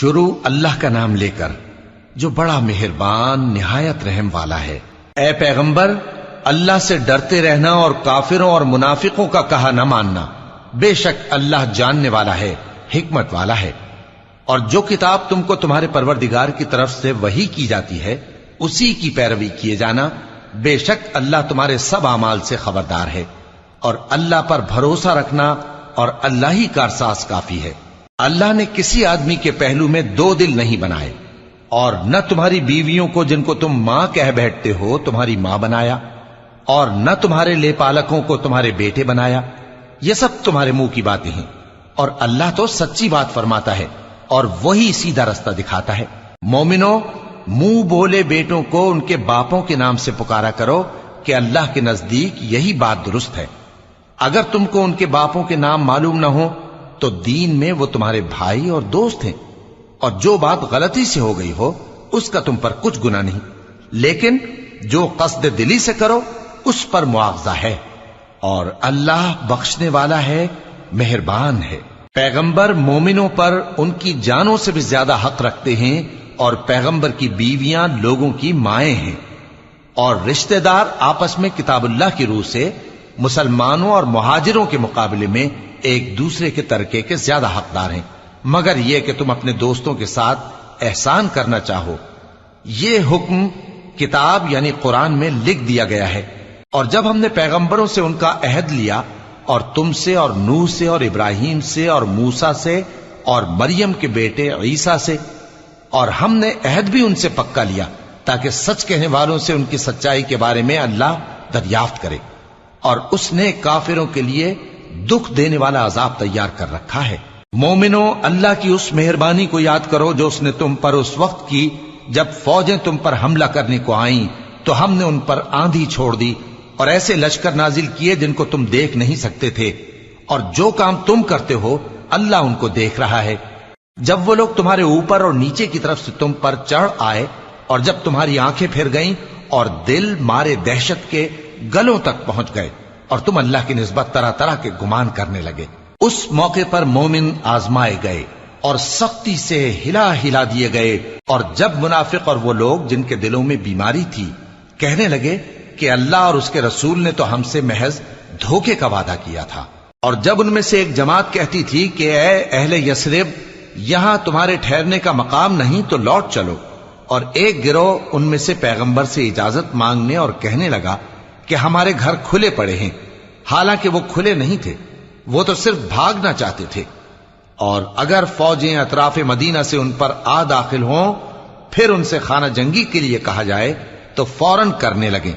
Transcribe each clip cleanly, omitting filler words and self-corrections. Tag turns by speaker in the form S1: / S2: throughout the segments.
S1: شروع اللہ کا نام لے کر جو بڑا مہربان نہایت رحم والا ہے۔ اے پیغمبر، اللہ سے ڈرتے رہنا اور کافروں اور منافقوں کا کہا نہ ماننا، بے شک اللہ جاننے والا ہے، حکمت والا ہے۔ اور جو کتاب تم کو تمہارے پروردگار کی طرف سے وحی کی جاتی ہے اسی کی پیروی کیے جانا، بے شک اللہ تمہارے سب اعمال سے خبردار ہے۔ اور اللہ پر بھروسہ رکھنا اور اللہ ہی کارساز کافی ہے۔ اللہ نے کسی آدمی کے پہلو میں دو دل نہیں بنائے، اور نہ تمہاری بیویوں کو جن کو تم ماں کہہ بیٹھتے ہو تمہاری ماں بنایا، اور نہ تمہارے لے پالکوں کو تمہارے بیٹے بنایا۔ یہ سب تمہارے منہ کی باتیں ہیں، اور اللہ تو سچی بات فرماتا ہے اور وہی سیدھا رستہ دکھاتا ہے۔ مومنو، منہ بولے بیٹوں کو ان کے باپوں کے نام سے پکارا کرو کہ اللہ کے نزدیک یہی بات درست ہے۔ اگر تم کو ان کے باپوں کے نام معلوم نہ ہو تو دین میں وہ تمہارے بھائی اور دوست ہیں، اور جو بات غلطی سے ہو گئی ہو اس کا تم پر کچھ گناہ نہیں، لیکن جو قصد دلی سے کرو اس پر معاوضہ ہے، اور اللہ بخشنے والا ہے، مہربان ہے۔ پیغمبر مومنوں پر ان کی جانوں سے بھی زیادہ حق رکھتے ہیں، اور پیغمبر کی بیویاں لوگوں کی مائیں ہیں، اور رشتہ دار آپس میں کتاب اللہ کی روح سے مسلمانوں اور مہاجروں کے مقابلے میں ایک دوسرے کے ترکے کے زیادہ حقدار ہیں، مگر یہ کہ تم اپنے دوستوں کے ساتھ احسان کرنا چاہو۔ یہ حکم کتاب یعنی قرآن میں لکھ دیا گیا ہے۔ اور جب ہم نے پیغمبروں سے ان کا عہد لیا، اور تم سے اور نوح سے اور ابراہیم سے اور موسیٰ سے اور مریم کے بیٹے عیسیٰ سے، اور ہم نے عہد بھی ان سے پکا لیا تاکہ سچ کہنے والوں سے ان کی سچائی کے بارے میں اللہ دریافت کرے، اور اس نے کافروں کے لیے دکھ دینے والا عذاب تیار کر رکھا ہے۔ مومنو، اللہ کی اس مہربانی کو یاد کرو جو اس نے تم پر اس وقت کی جب فوجیں تم پر حملہ کرنے کو آئیں تو ہم نے ان پر آندھی چھوڑ دی اور ایسے لشکر نازل کیے جن کو تم دیکھ نہیں سکتے تھے، اور جو کام تم کرتے ہو اللہ ان کو دیکھ رہا ہے۔ جب وہ لوگ تمہارے اوپر اور نیچے کی طرف سے تم پر چڑھ آئے، اور جب تمہاری آنکھیں پھر گئیں اور دل مارے دہشت کے گلوں تک پہنچ گئے، اور تم اللہ کی نسبت طرح طرح کے گمان کرنے لگے، اس موقع پر مومن آزمائے گئے اور سختی سے ہلا ہلا دیے گئے۔ اور جب منافق اور وہ لوگ جن کے دلوں میں بیماری تھی کہنے لگے کہ اللہ اور اس کے رسول نے تو ہم سے محض دھوکے کا وعدہ کیا تھا، اور جب ان میں سے ایک جماعت کہتی تھی کہ اے اہل یثرب، یہاں تمہارے ٹھہرنے کا مقام نہیں تو لوٹ چلو، اور ایک گروہ ان میں سے پیغمبر سے اجازت مانگنے اور کہنے لگا کہ ہمارے گھر کھلے پڑے ہیں، حالانکہ وہ کھلے نہیں تھے، وہ تو صرف بھاگنا چاہتے تھے۔ اور اگر فوجیں اطراف مدینہ سے ان پر آ داخل ہوں، پھر ان سے خانہ جنگی کے لیے کہا جائے تو فوراً کرنے لگیں،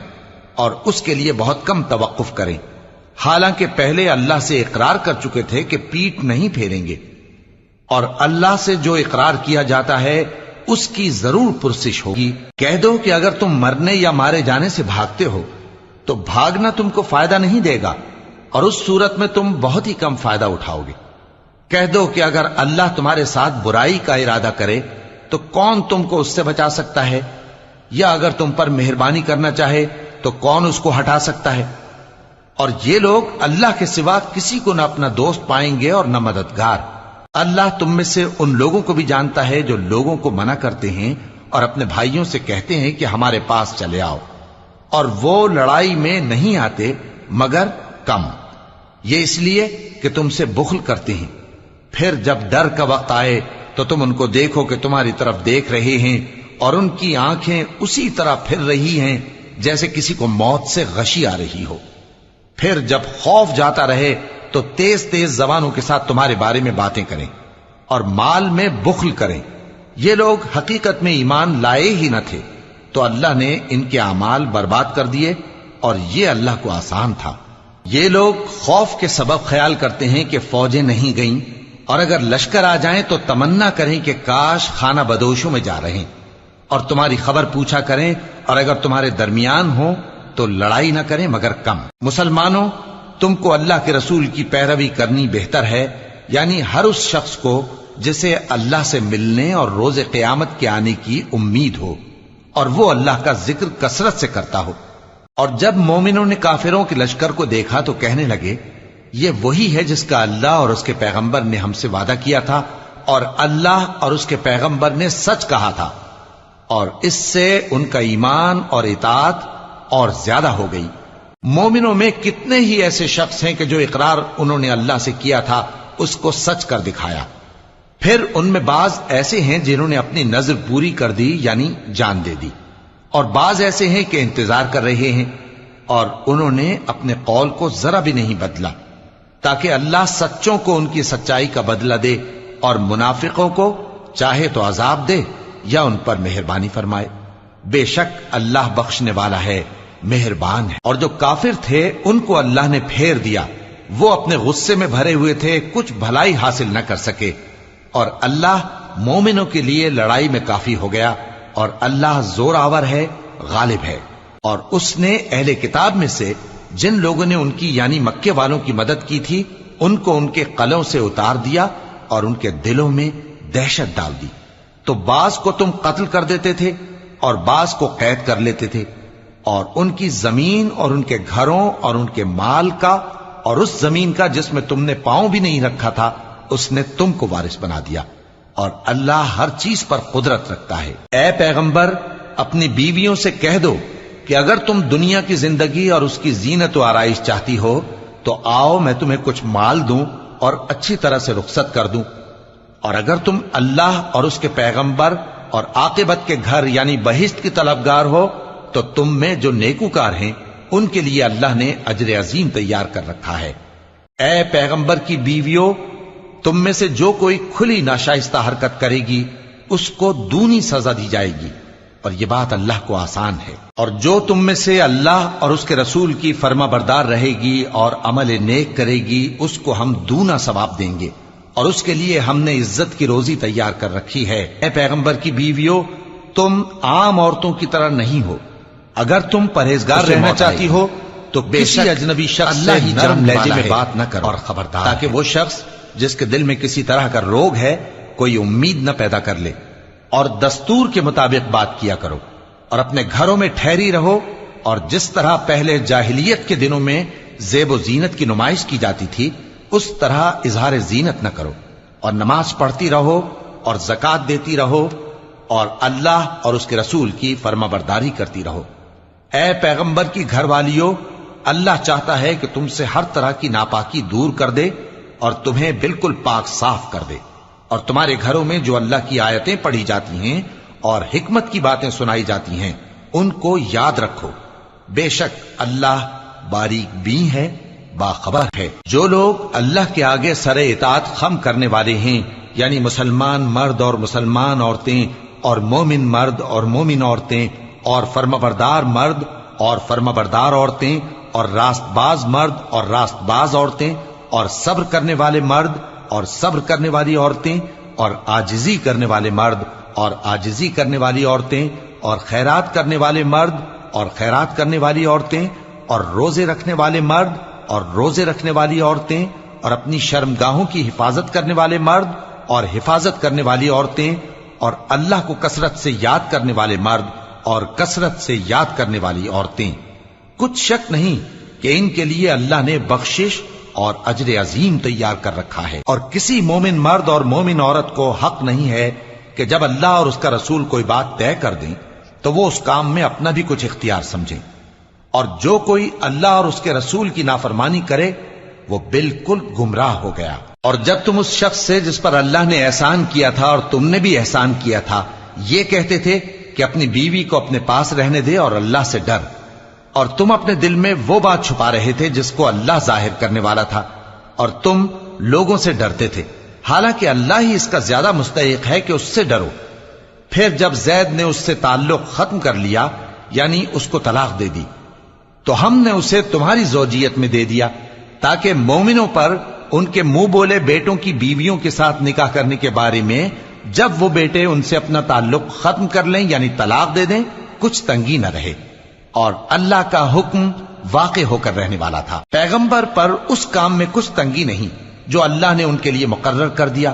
S1: اور اس کے لیے بہت کم توقف کریں، حالانکہ پہلے اللہ سے اقرار کر چکے تھے کہ پیٹ نہیں پھیریں گے، اور اللہ سے جو اقرار کیا جاتا ہے اس کی ضرور پرسش ہوگی۔ کہہ دو کہ اگر تم مرنے یا مارے جانے سے بھاگتے ہو تو بھاگنا تم کو فائدہ نہیں دے گا، اور اس صورت میں تم بہت ہی کم فائدہ اٹھاؤ گے۔ کہہ دو کہ اگر اللہ تمہارے ساتھ برائی کا ارادہ کرے تو کون تم کو اس سے بچا سکتا ہے، یا اگر تم پر مہربانی کرنا چاہے تو کون اس کو ہٹا سکتا ہے۔ اور یہ لوگ اللہ کے سوا کسی کو نہ اپنا دوست پائیں گے اور نہ مددگار۔ اللہ تم میں سے ان لوگوں کو بھی جانتا ہے جو لوگوں کو منع کرتے ہیں اور اپنے بھائیوں سے کہتے ہیں کہ ہمارے پاس چلے آؤ، اور وہ لڑائی میں نہیں آتے مگر کم، یہ اس لیے کہ تم سے بخل کرتے ہیں۔ پھر جب ڈر کا وقت آئے تو تم ان کو دیکھو کہ تمہاری طرف دیکھ رہے ہیں، اور ان کی آنکھیں اسی طرح پھر رہی ہیں جیسے کسی کو موت سے غشی آ رہی ہو۔ پھر جب خوف جاتا رہے تو تیز تیز زبانوں کے ساتھ تمہارے بارے میں باتیں کریں اور مال میں بخل کریں۔ یہ لوگ حقیقت میں ایمان لائے ہی نہ تھے، تو اللہ نے ان کے اعمال برباد کر دیے، اور یہ اللہ کو آسان تھا۔ یہ لوگ خوف کے سبب خیال کرتے ہیں کہ فوجیں نہیں گئیں، اور اگر لشکر آ جائیں تو تمنا کریں کہ کاش خانہ بدوشوں میں جا رہے ہیں، اور تمہاری خبر پوچھا کریں، اور اگر تمہارے درمیان ہو تو لڑائی نہ کریں مگر کم۔ مسلمانوں، تم کو اللہ کے رسول کی پیروی کرنی بہتر ہے، یعنی ہر اس شخص کو جسے اللہ سے ملنے اور روز قیامت کے آنے کی امید ہو، اور وہ اللہ کا ذکر کثرت سے کرتا ہو۔ اور جب مومنوں نے کافروں کے لشکر کو دیکھا تو کہنے لگے یہ وہی ہے جس کا اللہ اور اس کے پیغمبر نے ہم سے وعدہ کیا تھا، اور اللہ اور اس کے پیغمبر نے سچ کہا تھا، اور اس سے ان کا ایمان اور اطاعت اور زیادہ ہو گئی۔ مومنوں میں کتنے ہی ایسے شخص ہیں کہ جو اقرار انہوں نے اللہ سے کیا تھا اس کو سچ کر دکھایا۔ پھر ان میں بعض ایسے ہیں جنہوں نے اپنی نظر پوری کر دی، یعنی جان دے دی، اور بعض ایسے ہیں کہ انتظار کر رہے ہیں، اور انہوں نے اپنے قول کو ذرا بھی نہیں بدلا، تاکہ اللہ سچوں کو ان کی سچائی کا بدلہ دے اور منافقوں کو چاہے تو عذاب دے یا ان پر مہربانی فرمائے۔ بے شک اللہ بخشنے والا ہے، مہربان ہے۔ اور جو کافر تھے ان کو اللہ نے پھیر دیا، وہ اپنے غصے میں بھرے ہوئے تھے، کچھ بھلائی حاصل نہ کر سکے، اور اللہ مومنوں کے لیے لڑائی میں کافی ہو گیا، اور اللہ زور آور ہے، غالب ہے۔ اور اس نے اہل کتاب میں سے جن لوگوں نے ان کی یعنی مکے والوں کی مدد کی تھی ان کو ان کے قلعوں سے اتار دیا اور ان کے دلوں میں دہشت ڈال دی، تو بعض کو تم قتل کر دیتے تھے اور بعض کو قید کر لیتے تھے، اور ان کی زمین اور ان کے گھروں اور ان کے مال کا اور اس زمین کا جس میں تم نے پاؤں بھی نہیں رکھا تھا اس نے تم کو وارث بنا دیا، اور اللہ ہر چیز پر قدرت رکھتا ہے۔ اے پیغمبر، اپنی بیویوں سے کہہ دو کہ اگر تم دنیا کی زندگی اور اس کی زینت و آرائش چاہتی ہو تو آؤ میں تمہیں کچھ مال دوں اور اچھی طرح سے رخصت کر دوں، اور اگر تم اللہ اور اس کے پیغمبر اور عاقبت کے گھر یعنی بہشت کی طلبگار ہو تو تم میں جو نیکوکار ہیں ان کے لیے اللہ نے اجر عظیم تیار کر رکھا ہے۔ اے پیغمبر کی بیویوں، تم میں سے جو کوئی کھلی ناشائستہ حرکت کرے گی اس کو دونی سزا دی جائے گی، اور یہ بات اللہ کو آسان ہے۔ اور جو تم میں سے اللہ اور اس کے رسول کی فرما بردار رہے گی اور عمل نیک کرے گی اس کو ہم دونا ثواب دیں گے، اور اس کے لیے ہم نے عزت کی روزی تیار کر رکھی ہے۔ اے پیغمبر کی بیویوں، تم عام عورتوں کی طرح نہیں ہو، اگر تم پرہیزگار رہنا چاہتی ہو تو بے شک اجنبی شخص سے نرم لہجے میں بات نہ کرو، اور خبردار تاکہ وہ شخص جس کے دل میں کسی طرح کا روگ ہے کوئی امید نہ پیدا کر لے، اور دستور کے مطابق بات کیا کرو، اور اپنے گھروں میں ٹھہری رہو، اور جس طرح پہلے جاہلیت کے دنوں میں زیب و زینت کی نمائش کی جاتی تھی اس طرح اظہار زینت نہ کرو، اور نماز پڑھتی رہو اور زکوٰۃ دیتی رہو، اور اللہ اور اس کے رسول کی فرما برداری کرتی رہو۔ اے پیغمبر کی گھر والیوں، اللہ چاہتا ہے کہ تم سے ہر طرح کی ناپاکی دور کر دے اور تمہیں بالکل پاک صاف کر دے، اور تمہارے گھروں میں جو اللہ کی آیتیں پڑھی جاتی ہیں اور حکمت کی باتیں سنائی جاتی ہیں ان کو یاد رکھو، بے شک اللہ باریک بین ہے، باخبر ہے۔ جو لوگ اللہ کے آگے سر اطاعت خم کرنے والے ہیں، یعنی مسلمان مرد اور مسلمان عورتیں اور مومن مرد اور مومن عورتیں اور فرمانبردار مرد اور فرمانبردار عورتیں اور راست باز مرد اور راست باز عورتیں اور صبر کرنے والے مرد اور صبر کرنے والی عورتیں اور عاجزی کرنے والے مرد اور عاجزی کرنے والی عورتیں اور خیرات کرنے والے مرد اور خیرات کرنے والی عورتیں اور روزے رکھنے والے مرد اور روزے رکھنے والی عورتیں اور اپنی شرمگاہوں کی حفاظت کرنے والے مرد اور حفاظت کرنے والی عورتیں اور اللہ کو کثرت سے یاد کرنے والے مرد اور کثرت سے یاد کرنے والی عورتیں۔ کچھ شک نہیں کہ ان کے لیے اللہ نے بخشش اور اجر عظیم تیار کر رکھا ہے۔ اور کسی مومن مرد اور مومن عورت کو حق نہیں ہے کہ جب اللہ اور اس کا رسول کوئی بات طے کر دیں تو وہ اس کام میں اپنا بھی کچھ اختیار سمجھیں، اور جو کوئی اللہ اور اس کے رسول کی نافرمانی کرے وہ بالکل گمراہ ہو گیا۔ اور جب تم اس شخص سے جس پر اللہ نے احسان کیا تھا اور تم نے بھی احسان کیا تھا یہ کہتے تھے کہ اپنی بیوی کو اپنے پاس رہنے دے اور اللہ سے ڈر، اور تم اپنے دل میں وہ بات چھپا رہے تھے جس کو اللہ ظاہر کرنے والا تھا، اور تم لوگوں سے ڈرتے تھے، حالانکہ اللہ ہی اس کا زیادہ مستحق ہے کہ اس سے ڈرو۔ پھر جب زید نے اس سے تعلق ختم کر لیا یعنی اس کو طلاق دے دی تو ہم نے اسے تمہاری زوجیت میں دے دیا تاکہ مومنوں پر ان کے منہ بولے بیٹوں کی بیویوں کے ساتھ نکاح کرنے کے بارے میں جب وہ بیٹے ان سے اپنا تعلق ختم کر لیں یعنی طلاق دے دیں کچھ تنگی نہ رہے، اور اللہ کا حکم واقع ہو کر رہنے والا تھا۔ پیغمبر پر اس کام میں کچھ تنگی نہیں جو اللہ نے ان کے لیے مقرر کر دیا،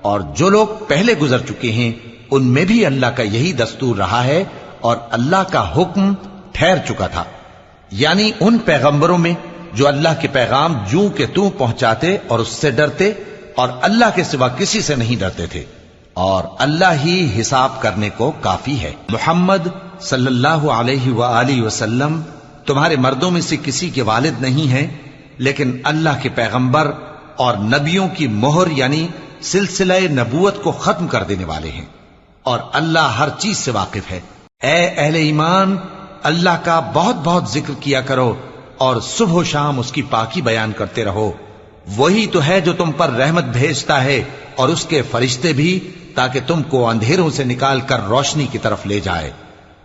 S1: اور جو لوگ پہلے گزر چکے ہیں ان میں بھی اللہ کا یہی دستور رہا ہے، اور اللہ کا حکم ٹھہر چکا تھا، یعنی ان پیغمبروں میں جو اللہ کے پیغام جوں کہ توں پہنچاتے اور اس سے ڈرتے اور اللہ کے سوا کسی سے نہیں ڈرتے تھے، اور اللہ ہی حساب کرنے کو کافی ہے۔ محمد صلی اللہ علیہ وآلہ وسلم تمہارے مردوں میں سے کسی کے والد نہیں ہیں، لیکن اللہ کے پیغمبر اور نبیوں کی مہر یعنی سلسلہ نبوت کو ختم کر دینے والے ہیں، اور اللہ ہر چیز سے واقف ہے۔ اے اہل ایمان، اللہ کا بہت بہت ذکر کیا کرو اور صبح و شام اس کی پاکی بیان کرتے رہو۔ وہی تو ہے جو تم پر رحمت بھیجتا ہے اور اس کے فرشتے بھی، تاکہ تم کو اندھیروں سے نکال کر روشنی کی طرف لے جائے،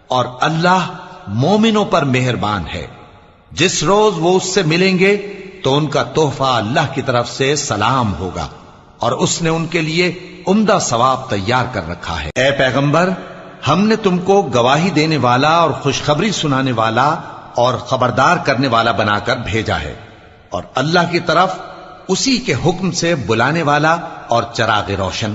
S1: اور اللہ مومنوں پر مہربان ہے۔ جس روز وہ اس سے ملیں گے تو ان کا تحفہ اللہ کی طرف سے سلام ہوگا، اور اس نے ان کے لیے عمدہ ثواب تیار کر رکھا ہے۔ اے پیغمبر، ہم نے تم کو گواہی دینے والا اور خوشخبری سنانے والا اور خبردار کرنے والا بنا کر بھیجا ہے، اور اللہ کی طرف اسی کے حکم سے بلانے والا اور چراغ روشن۔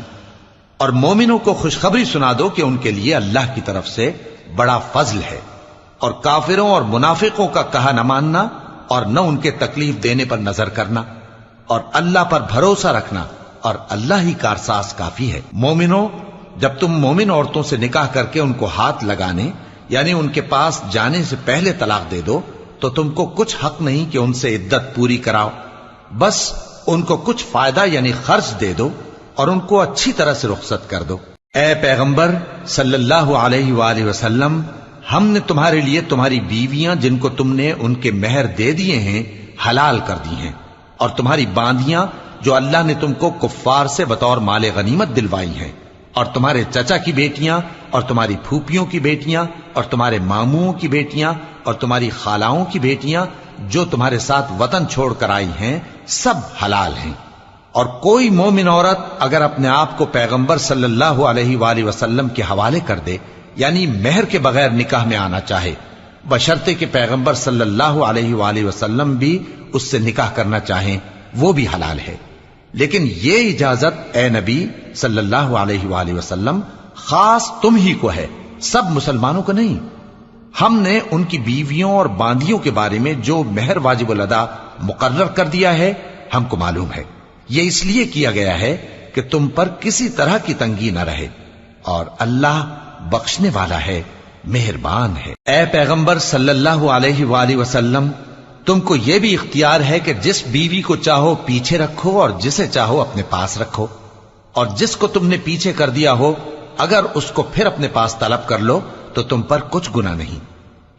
S1: اور مومنوں کو خوشخبری سنا دو کہ ان کے لیے اللہ کی طرف سے بڑا فضل ہے، اور کافروں اور منافقوں کا کہا نہ ماننا اور نہ ان کے تکلیف دینے پر نظر کرنا، اور اللہ پر بھروسہ رکھنا، اور اللہ ہی کارساز کافی ہے۔ مومنوں، جب تم مومن عورتوں سے نکاح کر کے ان کو ہاتھ لگانے یعنی ان کے پاس جانے سے پہلے طلاق دے دو تو تم کو کچھ حق نہیں کہ ان سے عدت پوری کراؤ، بس ان کو کچھ فائدہ یعنی خرچ دے دو اور ان کو اچھی طرح سے رخصت کر دو۔ اے پیغمبر صلی اللہ علیہ وآلہ وسلم، ہم نے تمہارے لیے تمہاری بیویاں جن کو تم نے ان کے مہر دے دیے ہیں حلال کر دی ہیں، اور تمہاری باندیاں جو اللہ نے تم کو کفار سے بطور مال غنیمت دلوائی ہیں، اور تمہارے چچا کی بیٹیاں اور تمہاری پھوپھیوں کی بیٹیاں اور تمہارے ماموں کی بیٹیاں اور تمہاری خالاؤں کی بیٹیاں جو تمہارے ساتھ وطن چھوڑ کر آئی ہیں، سب حلال ہیں۔ اور کوئی مومن عورت اگر اپنے آپ کو پیغمبر صلی اللہ علیہ وآلہ وسلم کے حوالے کر دے یعنی مہر کے بغیر نکاح میں آنا چاہے، بشرطے کہ پیغمبر صلی اللہ علیہ وآلہ وسلم بھی اس سے نکاح کرنا چاہیں، وہ بھی حلال ہے۔ لیکن یہ اجازت اے نبی صلی اللہ علیہ وآلہ وسلم خاص تم ہی کو ہے، سب مسلمانوں کو نہیں۔ ہم نے ان کی بیویوں اور باندیوں کے بارے میں جو مہر واجب الادا مقرر کر دیا ہے ہم کو معلوم ہے، یہ اس لیے کیا گیا ہے کہ تم پر کسی طرح کی تنگی نہ رہے، اور اللہ بخشنے والا ہے، مہربان ہے۔ اے پیغمبر صلی اللہ علیہ وآلہ وسلم، تم کو یہ بھی اختیار ہے کہ جس بیوی کو چاہو پیچھے رکھو اور جسے چاہو اپنے پاس رکھو، اور جس کو تم نے پیچھے کر دیا ہو اگر اس کو پھر اپنے پاس طلب کر لو تو تم پر کچھ گناہ نہیں۔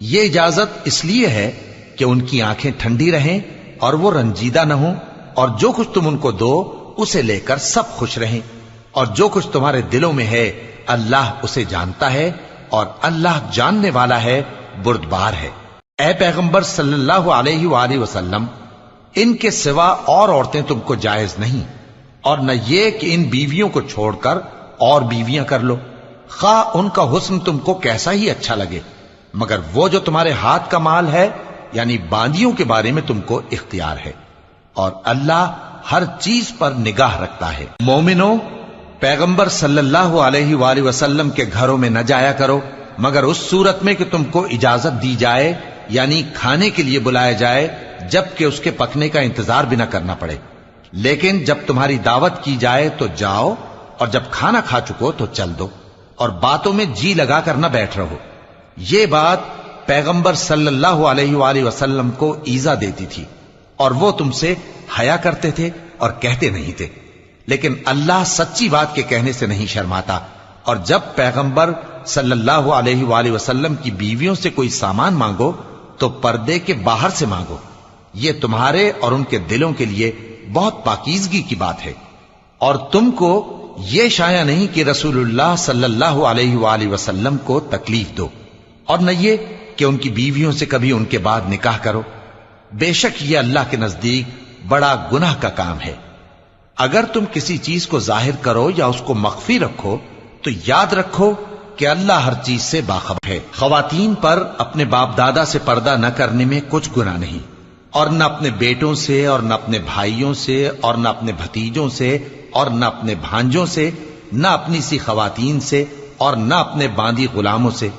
S1: یہ اجازت اس لیے ہے کہ ان کی آنکھیں ٹھنڈی رہیں اور وہ رنجیدہ نہ ہوں، اور جو کچھ تم ان کو دو اسے لے کر سب خوش رہیں، اور جو کچھ تمہارے دلوں میں ہے اللہ اسے جانتا ہے، اور اللہ جاننے والا ہے، بردبار ہے۔ اے پیغمبر صلی اللہ علیہ وآلہ وسلم، ان کے سوا اور عورتیں تم کو جائز نہیں، اور نہ یہ کہ ان بیویوں کو چھوڑ کر اور بیویاں کر لو، خواہ ان کا حسن تم کو کیسا ہی اچھا لگے، مگر وہ جو تمہارے ہاتھ کا مال ہے یعنی باندیوں کے بارے میں تم کو اختیار ہے، اور اللہ ہر چیز پر نگاہ رکھتا ہے۔ مومنوں، پیغمبر صلی اللہ علیہ وآلہ وسلم کے گھروں میں نہ جایا کرو مگر اس صورت میں کہ تم کو اجازت دی جائے یعنی کھانے کے لیے بلایا جائے، جبکہ اس کے پکنے کا انتظار بھی نہ کرنا پڑے۔ لیکن جب تمہاری دعوت کی جائے تو جاؤ، اور جب کھانا کھا چکو تو چل دو، اور باتوں میں جی لگا کر نہ بیٹھ رہو۔ یہ بات پیغمبر صلی اللہ علیہ وآلہ وسلم کو ایذا دیتی تھی، اور وہ تم سے حیا کرتے تھے اور کہتے نہیں تھے، لیکن اللہ سچی بات کے کہنے سے نہیں شرماتا۔ اور جب پیغمبر صلی اللہ علیہ وآلہ وسلم کی بیویوں سے کوئی سامان مانگو تو پردے کے باہر سے مانگو، یہ تمہارے اور ان کے دلوں کے لیے بہت پاکیزگی کی بات ہے۔ اور تم کو یہ شایع نہیں کہ رسول اللہ صلی اللہ علیہ وآلہ وسلم کو تکلیف دو، اور نہ یہ کہ ان کی بیویوں سے کبھی ان کے بعد نکاح کرو، بے شک یہ اللہ کے نزدیک بڑا گناہ کا کام ہے۔ اگر تم کسی چیز کو ظاہر کرو یا اس کو مخفی رکھو تو یاد رکھو کہ اللہ ہر چیز سے باخبر ہے۔ خواتین پر اپنے باپ دادا سے پردہ نہ کرنے میں کچھ گناہ نہیں، اور نہ اپنے بیٹوں سے اور نہ اپنے بھائیوں سے اور نہ اپنے بھتیجوں سے اور نہ اپنے بھانجوں سے، نہ اپنی سی خواتین سے اور نہ اپنے باندی غلاموں سے۔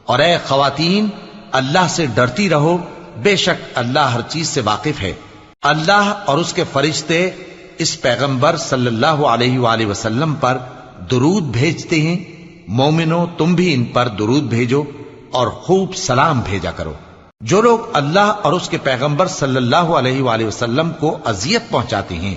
S1: اور اے خواتین، اللہ سے ڈرتی رہو، بے شک اللہ ہر چیز سے واقف ہے۔ اللہ اور اس کے فرشتے اس پیغمبر صلی اللہ علیہ وآلہ وسلم پر درود بھیجتے ہیں، مومنو تم بھی ان پر درود بھیجو اور خوب سلام بھیجا کرو۔ جو لوگ اللہ اور اس کے پیغمبر صلی اللہ علیہ وآلہ وسلم کو اذیت پہنچاتے ہیں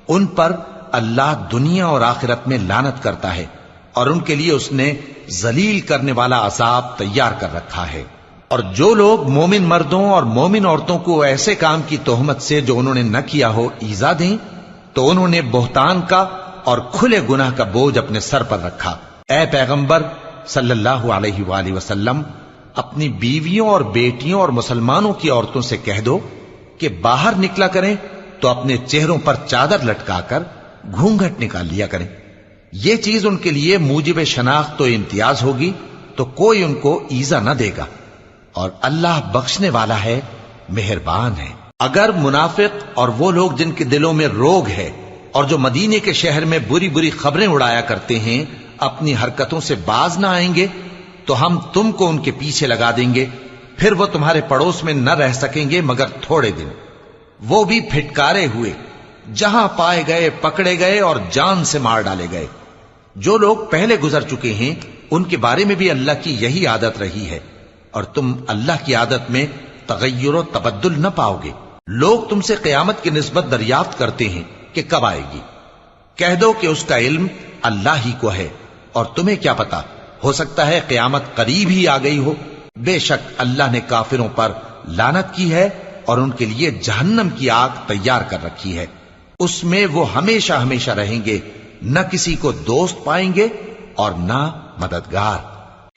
S1: ان پر اللہ دنیا اور آخرت میں لعنت کرتا ہے، اور ان کے لیے اس نے ذلیل کرنے والا عذاب تیار کر رکھا ہے۔ اور جو لوگ مومن مردوں اور مومن عورتوں کو ایسے کام کی تہمت سے جو انہوں نے نہ کیا ہو ایذا دیں تو انہوں نے بہتان کا اور کھلے گناہ کا بوجھ اپنے سر پر رکھا۔ اے پیغمبر صلی اللہ علیہ وآلہ وسلم، اپنی بیویوں اور بیٹیوں اور مسلمانوں کی عورتوں سے کہہ دو کہ باہر نکلا کریں تو اپنے چہروں پر چادر لٹکا کر گھونگھٹ نکال لیا کریں۔ یہ چیز ان کے لیے موجب شناخت و امتیاز ہوگی تو کوئی ان کو ایذا نہ دے گا، اور اللہ بخشنے والا ہے، مہربان ہے۔ اگر منافق اور وہ لوگ جن کے دلوں میں روگ ہے اور جو مدینے کے شہر میں بری بری خبریں اڑایا کرتے ہیں اپنی حرکتوں سے باز نہ آئیں گے تو ہم تم کو ان کے پیچھے لگا دیں گے، پھر وہ تمہارے پڑوس میں نہ رہ سکیں گے مگر تھوڑے دن، وہ بھی پھٹکارے ہوئے، جہاں پائے گئے پکڑے گئے اور جان سے مار ڈالے گئے۔ جو لوگ پہلے گزر چکے ہیں ان کے بارے میں بھی اللہ کی یہی عادت رہی ہے، اور تم اللہ کی عادت میں تغیر و تبدل نہ پاؤ گے۔ لوگ تم سے قیامت کی نسبت دریافت کرتے ہیں کہ کب آئے گی، کہہ دو کہ اس کا علم اللہ ہی کو ہے، اور تمہیں کیا پتا، ہو سکتا ہے قیامت قریب ہی آ گئی ہو۔ بے شک اللہ نے کافروں پر لعنت کی ہے اور ان کے لیے جہنم کی آگ تیار کر رکھی ہے، اس میں وہ ہمیشہ ہمیشہ رہیں گے، نہ کسی کو دوست پائیں گے اور نہ مددگار۔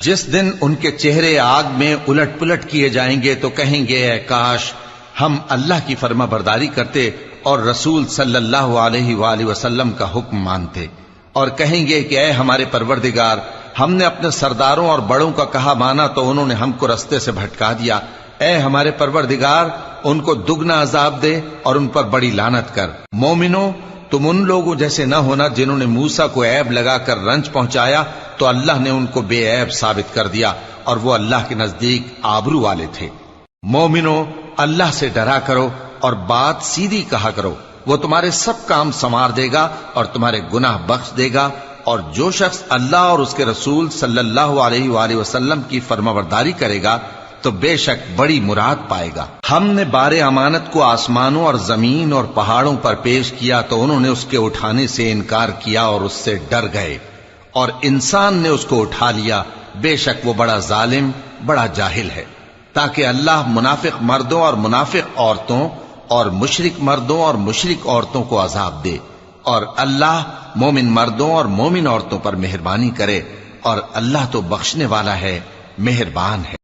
S1: جس دن ان کے چہرے آگ میں الٹ پلٹ کیے جائیں گے تو کہیں گے اے کاش ہم اللہ کی فرما برداری کرتے اور رسول صلی اللہ علیہ وآلہ وسلم کا حکم مانتے، اور کہیں گے کہ اے ہمارے پروردگار، ہم نے اپنے سرداروں اور بڑوں کا کہا مانا تو انہوں نے ہم کو رستے سے بھٹکا دیا۔ اے ہمارے پروردگار، ان کو دگنا عذاب دے اور ان پر بڑی لعنت کر۔ مومنو تم ان لوگوں جیسے نہ ہونا جنہوں نے موسیٰ کو عیب لگا کر رنج پہنچایا تو اللہ نے ان کو بے عیب ثابت کر دیا، اور وہ اللہ کے نزدیک آبرو والے تھے۔ مومنو اللہ سے ڈرا کرو اور بات سیدھی کہا کرو، وہ تمہارے سب کام سنوار دے گا اور تمہارے گناہ بخش دے گا، اور جو شخص اللہ اور اس کے رسول صلی اللہ علیہ وآلہ وسلم کی فرمانبرداری کرے گا تو بے شک بڑی مراد پائے گا۔ ہم نے بار امانت کو آسمانوں اور زمین اور پہاڑوں پر پیش کیا تو انہوں نے اس کے اٹھانے سے انکار کیا اور اس سے ڈر گئے، اور انسان نے اس کو اٹھا لیا، بے شک وہ بڑا ظالم بڑا جاہل ہے۔ تاکہ اللہ منافق مردوں اور منافق عورتوں اور مشرک مردوں اور مشرک عورتوں کو عذاب دے، اور اللہ مومن مردوں اور مومن عورتوں پر مہربانی کرے، اور اللہ تو بخشنے والا ہے، مہربان ہے۔